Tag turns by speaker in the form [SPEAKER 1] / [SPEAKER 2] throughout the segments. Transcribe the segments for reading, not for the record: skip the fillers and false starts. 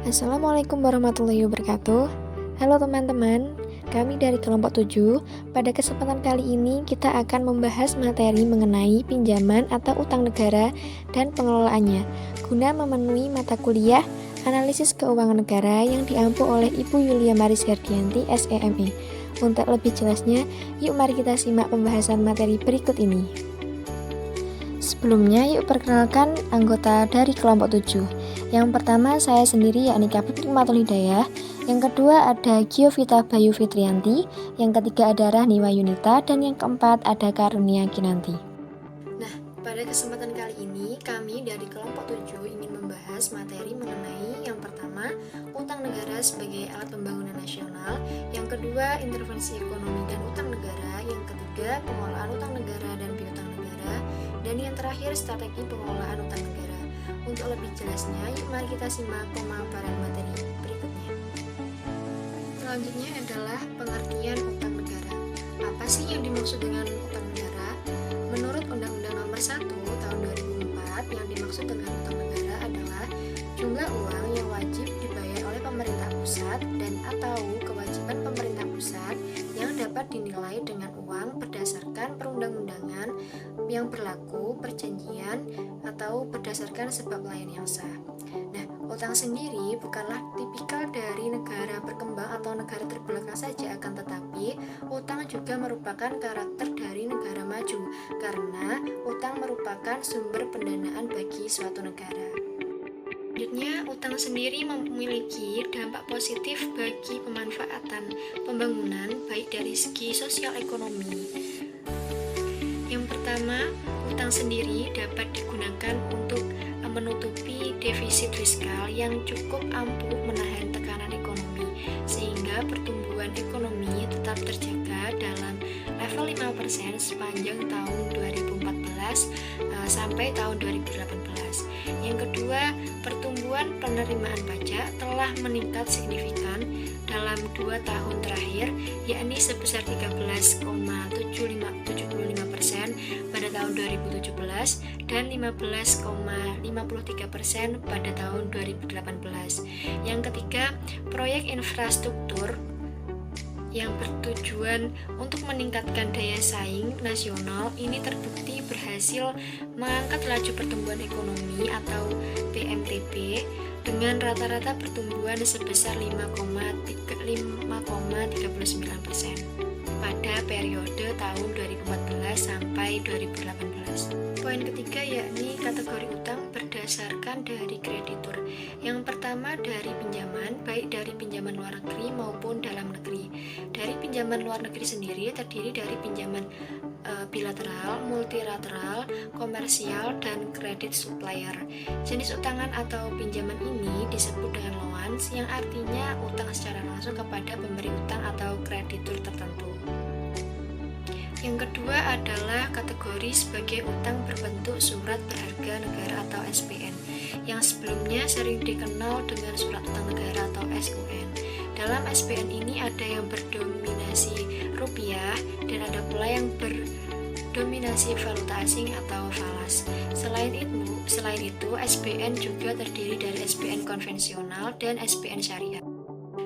[SPEAKER 1] Assalamualaikum warahmatullahi wabarakatuh. Halo teman-teman, kami dari kelompok 7. Pada kesempatan kali ini kita akan membahas materi mengenai pinjaman atau utang negara dan pengelolaannya guna memenuhi mata kuliah Analisis Keuangan Negara yang diampu oleh Ibu Yulia Maris Herdianti, SEME. Untuk lebih jelasnya, yuk mari kita simak pembahasan materi berikut ini. Sebelumnya, yuk perkenalkan anggota dari kelompok 7. Yang pertama saya sendiri yakni Kak Fitri Matul Hidayah. Yang kedua ada Giovita Bayu Fitrianti. Yang ketiga ada Rahniwa Yunita. Dan yang keempat ada Karunia Kinanti. Nah, pada kesempatan kali ini kami dari kelompok 7 ingin membahas materi mengenai yang pertama utang negara sebagai alat pembangunan nasional. Yang kedua intervensi ekonomi dan utang negara. Yang ketiga pengelolaan utang negara dan piutang negara. Dan yang terakhir strategi pengelolaan utang negara. Untuk lebih jelasnya, yuk mari kita simak pemaparan materi berikutnya. Selanjutnya adalah pengertian utang negara. Apa sih yang dimaksud dengan utang negara? Menurut Undang-Undang Nomor 1 Tahun 2004, yang dimaksud dengan utang negara adalah jumlah uang yang wajib dibayar oleh pemerintah pusat dan atau kewajiban pemerintah pusat yang dapat dinilai dengan uang berdasarkan perundang-undangan yang berlaku, perjanjian, atau berdasarkan sebab lain yang sah. Nah, utang sendiri bukanlah tipikal dari negara berkembang atau negara terbelakang saja, akan tetapi utang juga merupakan karakter dari negara maju, karena utang merupakan sumber pendanaan bagi suatu negara. Selanjutnya, utang sendiri memiliki dampak positif bagi pemanfaatan pembangunan baik dari segi sosial ekonomi. Yang pertama, utang sendiri dapat digunakan untuk menutupi defisit fiskal yang cukup ampuh menahan tekanan ekonomi, sehingga pertumbuhan ekonomi tetap terjaga dalam level 5% sepanjang tahun 2014 sampai tahun 2018. Yang kedua, pertumbuhan penerimaan pajak telah meningkat signifikan dalam 2 tahun terakhir, yakni sebesar 13,75% pada tahun 2017 dan 15,53% pada tahun 2018. Yang ketiga, proyek infrastruktur yang bertujuan untuk meningkatkan daya saing nasional ini terbukti berhasil mengangkat laju pertumbuhan ekonomi atau PMTP dengan rata-rata pertumbuhan sebesar 5,39% pada periode tahun 2014 sampai 2018. Poin ketiga yakni kategori utang berdasarkan dari kreditur. Yang pertama dari pinjaman, baik dari pinjaman luar negeri maupun dalam negeri. Dari pinjaman luar negeri sendiri terdiri dari pinjaman bilateral, multilateral, komersial, dan kredit supplier. Jenis utangan atau pinjaman ini disebut dengan loans, yang artinya utang secara langsung kepada pemberi utang atau kreditur tertentu. Yang kedua adalah kategori sebagai utang berbentuk surat berharga negara atau SPN, yang sebelumnya sering dikenal dengan surat utang negara atau SUN. Dalam SPN ini ada yang berdominasi rupiah dan ada pula yang berdominasi valuta asing atau falas. Selain itu, SPN juga terdiri dari SPN konvensional dan SPN syariah.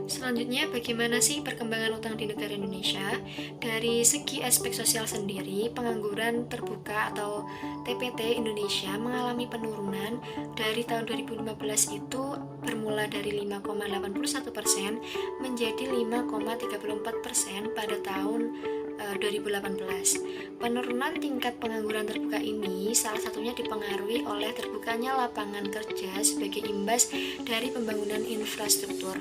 [SPEAKER 1] Selanjutnya, bagaimana sih perkembangan utang di negara Indonesia? Dari segi aspek sosial sendiri, pengangguran terbuka atau TPT Indonesia mengalami penurunan. Dari tahun 2015 itu bermula dari 5,81% menjadi 5,34% pada tahun 2018. Penurunan tingkat pengangguran terbuka ini salah satunya dipengaruhi oleh terbukanya lapangan kerja sebagai imbas dari pembangunan infrastruktur.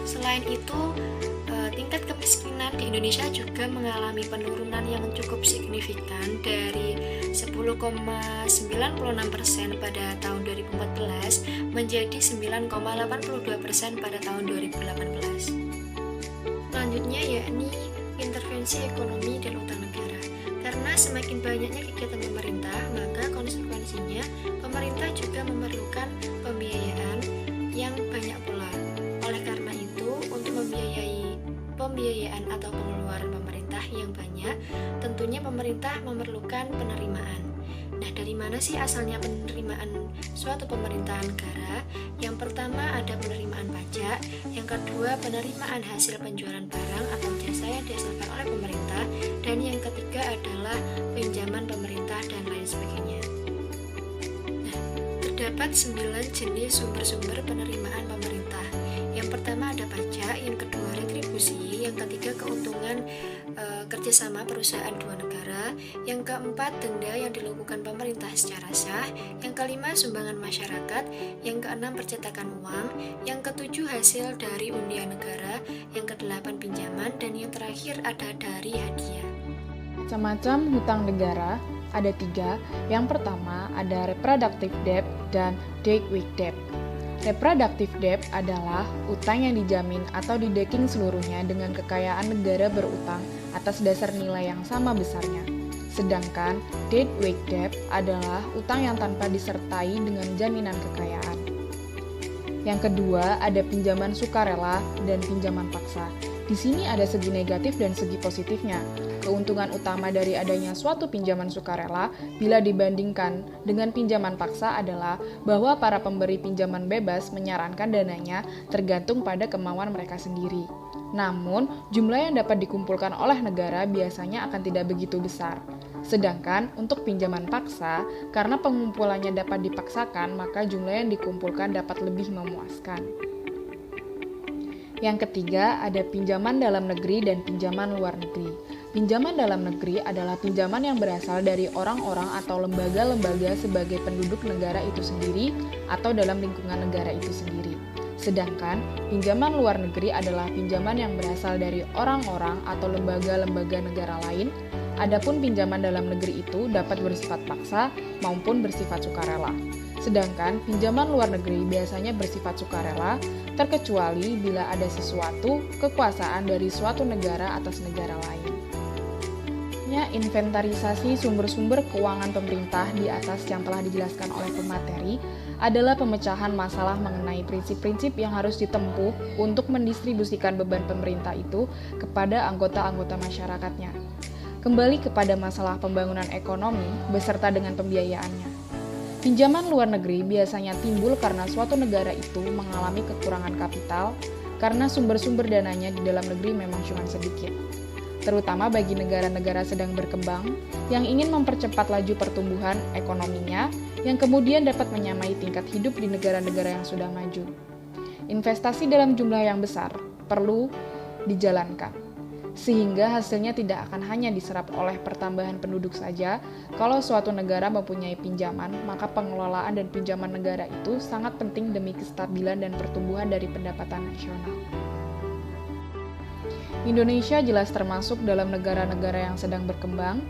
[SPEAKER 1] Selain itu, tingkat kemiskinan di Indonesia juga mengalami penurunan yang cukup signifikan dari 10,96% pada tahun 2014 menjadi 9,82% pada tahun 2018. Selanjutnya yakni intervensi ekonomi dan utang negara. Karena semakin banyaknya kegiatan pemerintah, maka konsekuensinya pemerintah juga memerlukan pembiayaan yang banyak pula. Oleh karena itu, untuk membiayai pembiayaan atau pengeluaran pemerintah yang banyak, tentunya pemerintah memerlukan penerimaan. Nah, dari mana sih asalnya penerimaan suatu pemerintahan negara? Yang pertama kedua penerimaan hasil penjualan barang atau jasa yang dihasilkan oleh pemerintah, dan yang ketiga adalah pinjaman pemerintah dan lain sebagainya. Nah, terdapat 9 jenis sumber-sumber penerimaan pemerintah. Yang pertama ada pajak, yang kedua retribusi, yang ketiga keuntungan kerjasama perusahaan dua negara, yang keempat denda yang dilakukan pemerintah secara sah, yang kelima sumbangan masyarakat, yang keenam percetakan uang, yang ketujuh hasil dari undian negara, yang kedelapan pinjaman, dan yang terakhir ada dari hadiah.
[SPEAKER 2] Macam-macam hutang negara ada 3. Yang pertama ada reproductive debt dan debt with debt. Reproductive debt adalah utang yang dijamin atau didekking seluruhnya dengan kekayaan negara berutang atas dasar nilai yang sama besarnya. Sedangkan debt with debt adalah utang yang tanpa disertai dengan jaminan kekayaan. Yang kedua ada pinjaman sukarela dan pinjaman paksa. Di sini ada segi negatif dan segi positifnya. Keuntungan utama dari adanya suatu pinjaman sukarela bila dibandingkan dengan pinjaman paksa adalah bahwa para pemberi pinjaman bebas menyarankan dananya tergantung pada kemauan mereka sendiri. Namun, jumlah yang dapat dikumpulkan oleh negara biasanya akan tidak begitu besar. Sedangkan untuk pinjaman paksa, karena pengumpulannya dapat dipaksakan, maka jumlah yang dikumpulkan dapat lebih memuaskan. Yang ketiga, ada pinjaman dalam negeri dan pinjaman luar negeri. Pinjaman dalam negeri adalah pinjaman yang berasal dari orang-orang atau lembaga-lembaga sebagai penduduk negara itu sendiri atau dalam lingkungan negara itu sendiri. Sedangkan pinjaman luar negeri adalah pinjaman yang berasal dari orang-orang atau lembaga-lembaga negara lain. Adapun pinjaman dalam negeri itu dapat bersifat paksa maupun bersifat sukarela. Sedangkan pinjaman luar negeri biasanya bersifat sukarela, terkecuali bila ada sesuatu kekuasaan dari suatu negara atas negara lain. Inventarisasi sumber-sumber keuangan pemerintah di atas yang telah dijelaskan oleh pemateri adalah pemecahan masalah mengenai prinsip-prinsip yang harus ditempuh untuk mendistribusikan beban pemerintah itu kepada anggota-anggota masyarakatnya. Kembali kepada masalah pembangunan ekonomi beserta dengan pembiayaannya. Pinjaman luar negeri biasanya timbul karena suatu negara itu mengalami kekurangan kapital karena sumber-sumber dananya di dalam negeri memang cuma sedikit. Terutama bagi negara-negara sedang berkembang yang ingin mempercepat laju pertumbuhan ekonominya yang kemudian dapat menyamai tingkat hidup di negara-negara yang sudah maju. Investasi dalam jumlah yang besar perlu dijalankan. Sehingga hasilnya tidak akan hanya diserap oleh pertambahan penduduk saja. Kalau suatu negara mempunyai pinjaman, maka pengelolaan dan pinjaman negara itu sangat penting demi kestabilan dan pertumbuhan dari pendapatan nasional. Indonesia jelas termasuk dalam negara-negara yang sedang berkembang,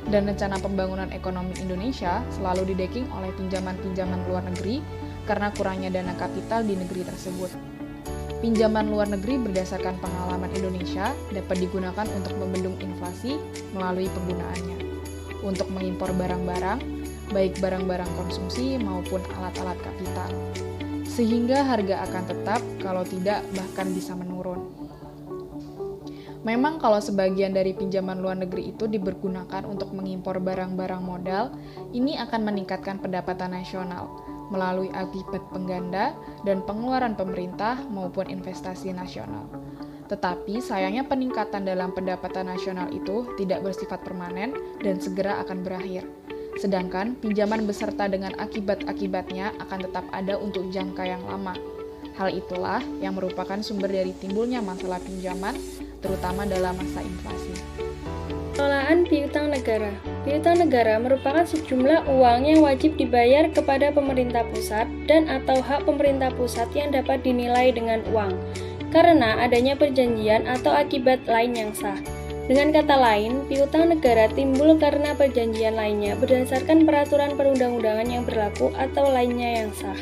[SPEAKER 2] dan rencana pembangunan ekonomi Indonesia selalu didekking oleh pinjaman-pinjaman luar negeri karena kurangnya dana kapital di negeri tersebut. Pinjaman luar negeri berdasarkan pengalaman Indonesia dapat digunakan untuk membendung inflasi melalui penggunaannya, untuk mengimpor barang-barang, baik barang-barang konsumsi maupun alat-alat kapital, sehingga harga akan tetap, kalau tidak bahkan bisa menurun. Memang kalau sebagian dari pinjaman luar negeri itu dipergunakan untuk mengimpor barang-barang modal, ini akan meningkatkan pendapatan nasional, melalui akibat pengganda dan pengeluaran pemerintah maupun investasi nasional. Tetapi sayangnya peningkatan dalam pendapatan nasional itu tidak bersifat permanen dan segera akan berakhir. Sedangkan pinjaman beserta dengan akibat-akibatnya akan tetap ada untuk jangka yang lama. Hal itulah yang merupakan sumber dari timbulnya masalah pinjaman, terutama dalam masa inflasi.
[SPEAKER 3] Pengelolaan piutang negara. Piutang negara merupakan sejumlah uang yang wajib dibayar kepada pemerintah pusat dan atau hak pemerintah pusat yang dapat dinilai dengan uang, karena adanya perjanjian atau akibat lain yang sah. Dengan kata lain, piutang negara timbul karena perjanjian lainnya berdasarkan peraturan perundang-undangan yang berlaku atau lainnya yang sah.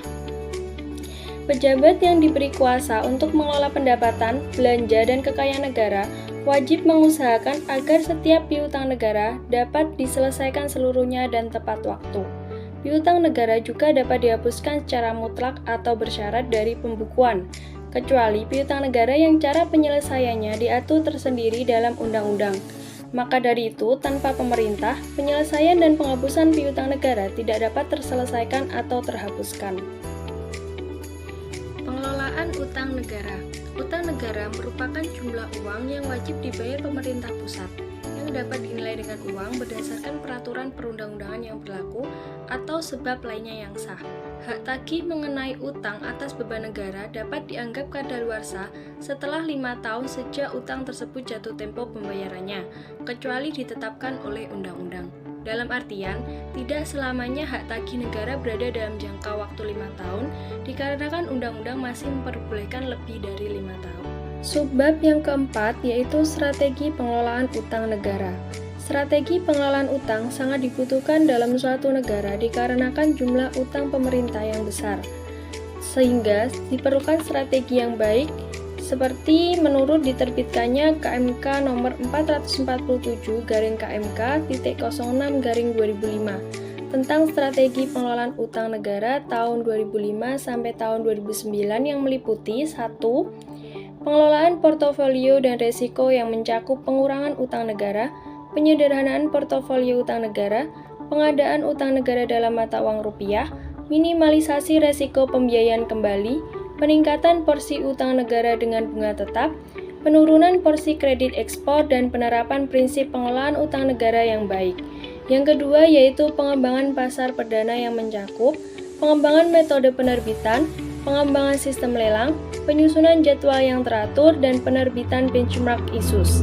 [SPEAKER 3] Pejabat yang diberi kuasa untuk mengelola pendapatan, belanja, dan kekayaan negara wajib mengusahakan agar setiap piutang negara dapat diselesaikan seluruhnya dan tepat waktu. Piutang negara juga dapat dihapuskan secara mutlak atau bersyarat dari pembukuan, kecuali piutang negara yang cara penyelesaiannya diatur tersendiri dalam undang-undang. Maka dari itu, tanpa pemerintah, penyelesaian dan penghapusan piutang negara tidak dapat terselesaikan atau terhapuskan. Pengelolaan utang negara. Utang negara merupakan jumlah uang yang wajib dibayar pemerintah pusat yang dapat dinilai dengan uang berdasarkan peraturan perundang-undangan yang berlaku atau sebab lainnya yang sah. Hak tagih mengenai utang atas beban negara dapat dianggap kadaluarsa setelah 5 tahun sejak utang tersebut jatuh tempo pembayarannya, kecuali ditetapkan oleh undang-undang. Dalam artian, tidak selamanya hak tagih negara berada dalam jangka waktu 5 tahun, dikarenakan undang-undang masih memperbolehkan lebih dari 5 tahun. Subbab yang keempat yaitu strategi pengelolaan utang negara. Strategi pengelolaan utang sangat dibutuhkan dalam suatu negara dikarenakan jumlah utang pemerintah yang besar, sehingga diperlukan strategi yang baik seperti menurut diterbitkannya KMK nomor 447/KMK.06/2005 tentang strategi pengelolaan utang negara tahun 2005 sampai tahun 2009 yang meliputi 1. Pengelolaan portofolio dan resiko yang mencakup pengurangan utang negara, penyederhanaan portofolio utang negara, pengadaan utang negara dalam mata uang rupiah, minimalisasi resiko pembiayaan kembali, peningkatan porsi utang negara dengan bunga tetap, penurunan porsi kredit ekspor, dan penerapan prinsip pengelolaan utang negara yang baik. Yang kedua yaitu pengembangan pasar perdana yang mencakup pengembangan metode penerbitan, pengembangan sistem lelang, penyusunan jadwal yang teratur, dan penerbitan benchmark issues.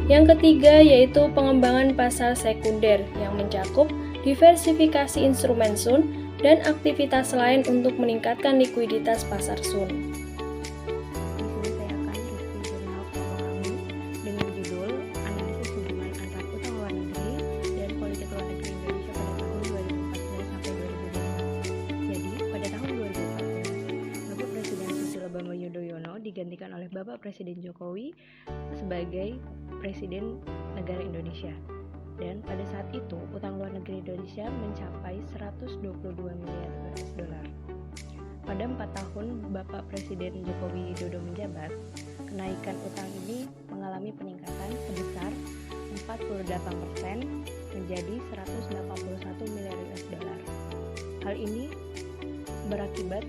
[SPEAKER 3] Yang ketiga yaitu pengembangan pasar sekunder yang mencakup diversifikasi instrumen sun dan aktivitas lain untuk meningkatkan likuiditas pasar sun.
[SPEAKER 4] Di sini saya akan review jurnal kelompok kami dengan judul Analisis Hubungan Antar Utang Luar Negeri dan Politik Luar Negeri Indonesia pada tahun 2014 sampai 2020. Jadi, pada tahun 2014, Bapak Presiden Susilo Bambang Yudhoyono digantikan oleh Bapak Presiden Jokowi sebagai Presiden Negara Indonesia. Dan pada saat itu, utang luar negeri Indonesia mencapai 122 miliar US dollar. Pada 4 tahun Bapak Presiden Joko Widodo menjabat, kenaikan utang ini mengalami peningkatan sebesar 48% menjadi 181 miliar US dollar. Hal ini berakibat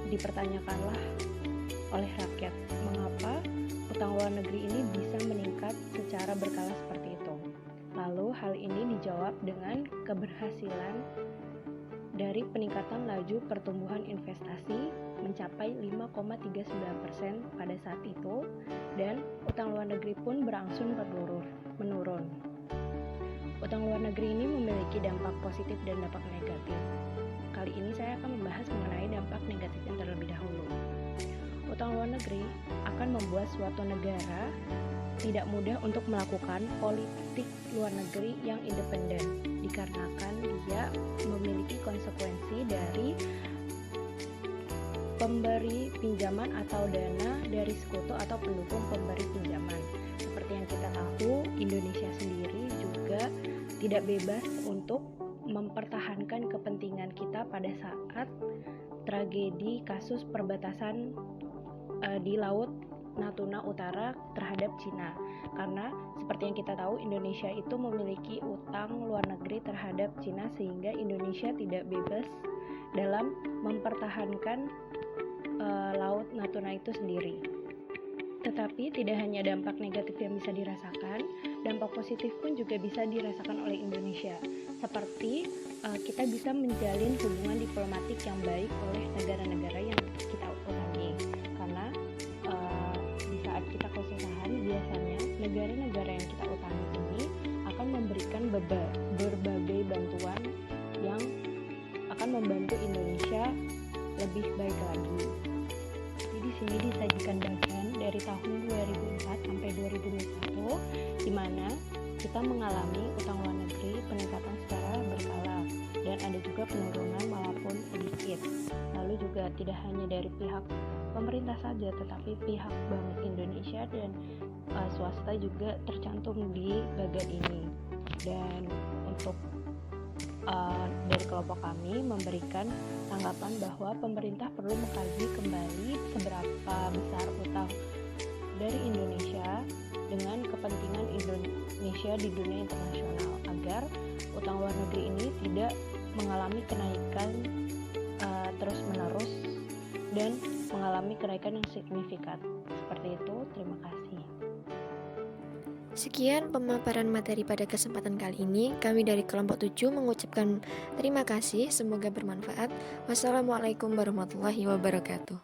[SPEAKER 4] dipertanyakanlah oleh rakyat mengapa utang luar negeri ini bisa meningkat secara berkala seperti itu. Lalu hal ini dijawab dengan keberhasilan dari peningkatan laju pertumbuhan investasi mencapai 5,39% pada saat itu, dan utang luar negeri pun berangsur menurun. Utang luar negeri ini memiliki dampak positif dan dampak negatif. Kali ini saya akan membahas mengenai dampak negatifnya terlebih dahulu. Utang luar negeri akan membuat suatu negara tidak mudah untuk melakukan politik luar negeri yang independen, dikarenakan dia memiliki konsekuensi dari pemberi pinjaman atau dana dari sekutu atau pendukung pemberi pinjaman. Seperti yang kita tahu, Indonesia sendiri juga tidak bebas untuk mempertahankan kepentingan kita pada saat tragedi kasus perbatasan di Laut Natuna Utara terhadap Cina, karena seperti yang kita tahu Indonesia itu memiliki utang luar negeri terhadap Cina sehingga Indonesia tidak bebas dalam mempertahankan Laut Natuna itu sendiri. Tetapi tidak hanya dampak negatif yang bisa dirasakan, dampak positif pun juga bisa dirasakan oleh Indonesia. Seperti kita bisa menjalin hubungan diplomatik yang baik oleh negara-negara yang kita utangi. Karena di saat kita kesusahan, biasanya negara-negara yang kita utangi ini akan memberikan berbagai bantuan yang akan membantu Indonesia lebih baik lagi. Jadi di sini disajikan bagian dari tahun 2004 sampai 2021, di mana kita mengalami utang luar negeri peningkatan secara berkala dan ada juga penurunan walaupun sedikit. Lalu juga tidak hanya dari pihak pemerintah saja, tetapi pihak Bank Indonesia dan swasta juga tercantum di bagian ini. Dan untuk dari kelompok kami memberikan tanggapan bahwa pemerintah perlu mengkaji kembali seberapa besar utang dari Indonesia dengan kepentingan Indonesia di dunia internasional agar utang luar negeri ini tidak mengalami kenaikan terus-menerus dan mengalami mengalami kenaikan yang signifikan. Seperti itu, terima kasih.
[SPEAKER 1] Sekian pemaparan materi pada kesempatan kali ini. Kami dari kelompok 7 mengucapkan terima kasih, semoga bermanfaat. Wassalamualaikum warahmatullahi wabarakatuh.